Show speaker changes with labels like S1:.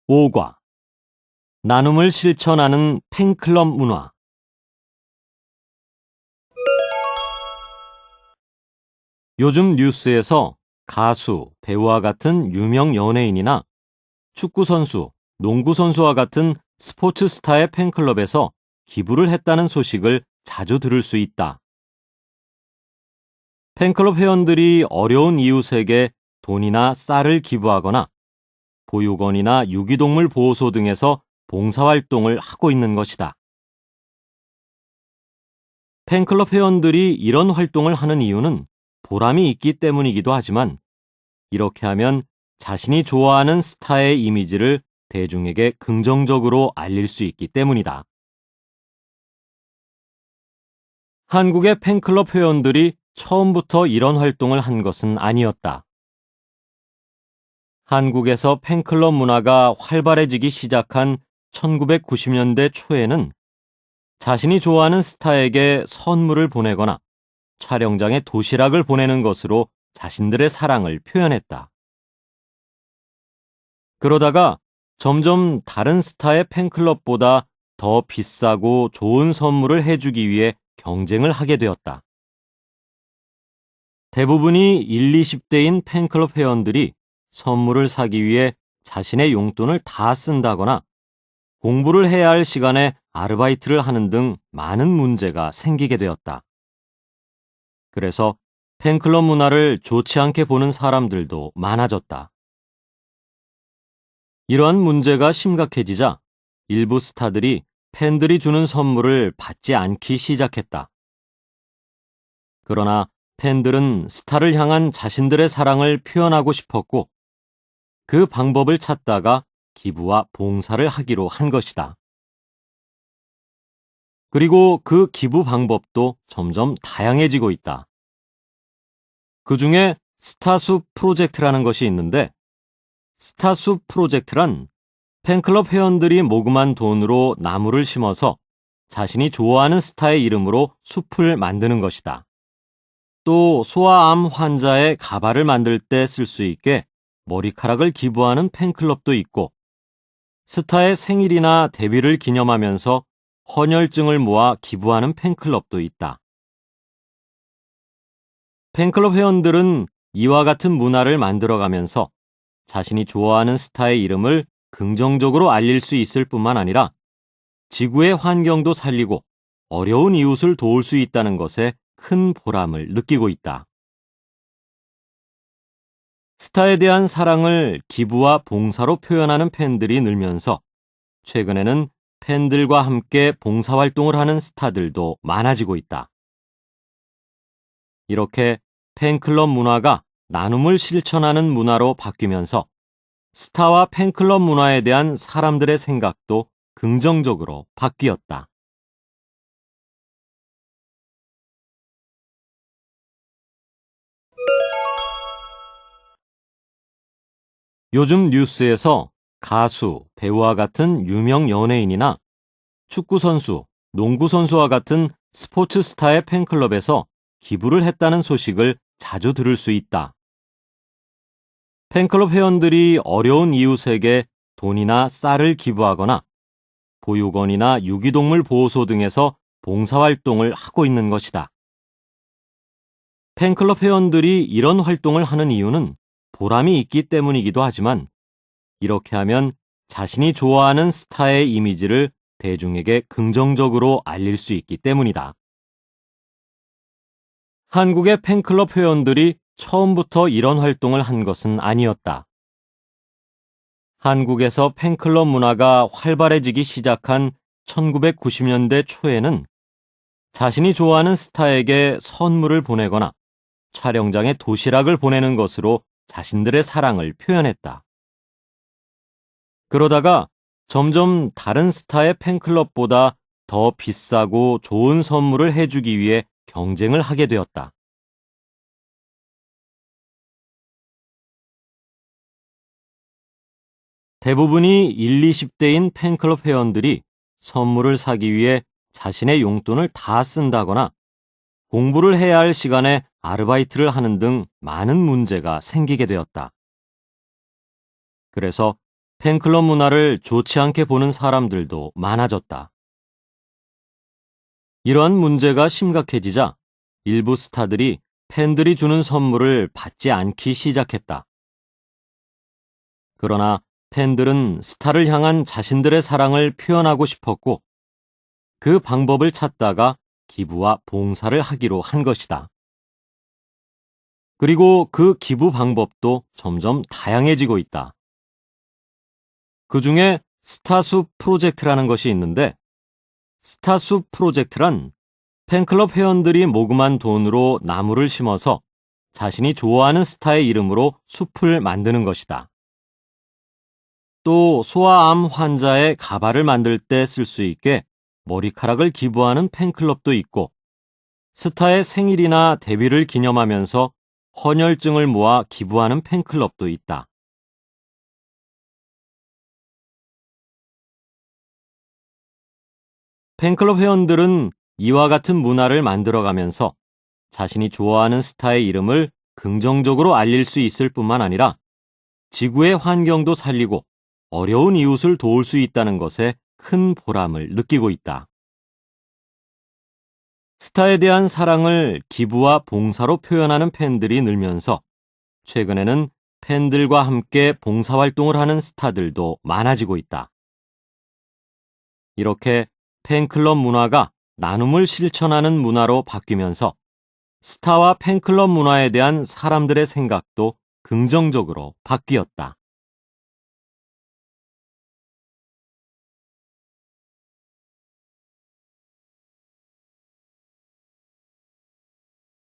S1: 5과 나눔을 실천하는 팬클럽 문화. 요즘 뉴스에서 가수, 배우와 같은 유명 연예인이나 축구선수, 농구선수와 같은 스포츠 스타의 팬클럽에서 기부를 했다는 소식을 자주 들을 수 있다. 팬클럽 회원들이 어려운 이웃에게 돈이나 쌀을 기부하거나 보육원이나 유기동물 보호소 등에서 봉사활동을 하고 있는 것이다. 팬클럽 회원들이 이런 활동을 하는 이유는 보람이 있기 때문이기도 하지만 이렇게 하면 자신이 좋아하는 스타의 이미지를 대중에게 긍정적으로 알릴 수 있기 때문이다. 한국의 팬클럽 회원들이 처음부터 이런 활동을 한 것은 아니었다. 한국에서 팬클럽 문화가 활발해지기 시작한 1990년대 초에는 자신이 좋아하는 스타에게 선물을 보내거나 촬영장에 도시락을 보내는 것으로 자신들의 사랑을 표현했다. 그러다가 점점 다른 스타의 팬클럽보다 더 비싸고 좋은 선물을 해주기 위해 경쟁을 하게 되었다. 대부분이 20대인 팬클럽 회원들이 선물을 사기 위해 자신의 용돈을 다 쓴다거나 공부를 해야 할 시간에 아르바이트를 하는 등 많은 문제가 생기게 되었다. 그래서 팬클럽 문화를 좋지 않게 보는 사람들도 많아졌다. 이러한 문제가 심각해지자 일부 스타들이 팬들이 주는 선물을 받지 않기 시작했다. 그러나 팬들은 스타를 향한 자신들의 사랑을 표현하고 싶었고 그 방법을 찾다가 기부와 봉사를 하기로 한 것이다. 그리고 그 기부 방법도 점점 다양해지고 있다. 그 중에 스타숲 프로젝트라는 것이 있는데 스타숲 프로젝트란 팬클럽 회원들이 모금한 돈으로 나무를 심어서 자신이 좋아하는 스타의 이름으로 숲을 만드는 것이다. 또 소아암 환자의 가발을 만들 때 쓸 수 있게 머리카락을 기부하는 팬클럽도 있고 스타의 생일이나 데뷔를 기념하면서 헌혈증을 모아 기부하는 팬클럽도 있다. 팬클럽 회원들은 이와 같은 문화를 만들어가면서 자신이 좋아하는 스타의 이름을 긍정적으로 알릴 수 있을 뿐만 아니라 지구의 환경도 살리고 어려운 이웃을 도울 수 있다는 것에 큰 보람을 느끼고 있다. 스타에 대한 사랑을 기부와 봉사로 표현하는 팬들이 늘면서 최근에는 팬들과 함께 봉사활동을 하는 스타들도 많아지고 있다. 이렇게 팬클럽 문화가 나눔을 실천하는 문화로 바뀌면서 스타와 팬클럽 문화에 대한 사람들의 생각도 긍정적으로 바뀌었다. 요즘 뉴스에서 가수, 배우와 같은 유명 연예인이나 축구선수, 농구선수와 같은 스포츠 스타의 팬클럽에서 기부를 했다는 소식을 자주 들을 수 있다. 팬클럽 회원들이 어려운 이웃에게 돈이나 쌀을 기부하거나 보육원이나 유기동물 보호소 등에서 봉사활동을 하고 있는 것이다. 팬클럽 회원들이 이런 활동을 하는 이유는 보람이 있기 때문이기도 하지만 이렇게 하면 자신이 좋아하는 스타의 이미지를 대중에게 긍정적으로 알릴 수 있기 때문이다. 한국의 팬클럽 회원들이 처음부터 이런 활동을 한 것은 아니었다. 한국에서 팬클럽 문화가 활발해지기 시작한 1990년대 초에는 자신이 좋아하는 스타에게 선물을 보내거나 촬영장에 도시락을 보내는 것으로 자신들의 사랑을 표현했다. 그러다가 점점 다른 스타의 팬클럽보다 더 비싸고 좋은 선물을 해주기 위해 경쟁을 하게 되었다. 대부분이 20대인 팬클럽 회원들이 선물을 사기 위해 자신의 용돈을 다 쓴다거나 공부를 해야 할 시간에 아르바이트를 하는 등 많은 문제가 생기게 되었다. 그래서 팬클럽 문화를 좋지 않게 보는 사람들도 많아졌다. 이러한 문제가 심각해지자 일부 스타들이 팬들이 주는 선물을 받지 않기 시작했다. 그러나 팬들은 스타를 향한 자신들의 사랑을 표현하고 싶었고 그 방법을 찾다가 기부와 봉사를 하기로 한 것이다. 그리고 그 기부 방법도 점점 다양해지고 있다. 그 중에 스타숲 프로젝트라는 것이 있는데 스타숲 프로젝트란 팬클럽 회원들이 모금한 돈으로 나무를 심어서 자신이 좋아하는 스타의 이름으로 숲을 만드는 것이다. 또 소아암 환자의 가발을 만들 때 쓸 수 있게 머리카락을 기부하는 팬클럽도 있고 스타의 생일이나 데뷔를 기념하면서 헌혈증을 모아 기부하는 팬클럽도 있다. 팬클럽 회원들은 이와 같은 문화를 만들어가면서 자신이 좋아하는 스타의 이름을 긍정적으로 알릴 수 있을 뿐만 아니라 지구의 환경도 살리고 어려운 이웃을 도울 수 있다는 것에 큰 보람을 느끼고 있다. 스타에 대한 사랑을 기부와 봉사로 표현하는 팬들이 늘면서 최근에는 팬들과 함께 봉사활동을 하는 스타들도 많아지고 있다. 이렇게 팬클럽 문화가 나눔을 실천하는 문화로 바뀌면서 스타와 팬클럽 문화에 대한 사람들의 생각도 긍정적으로 바뀌었다.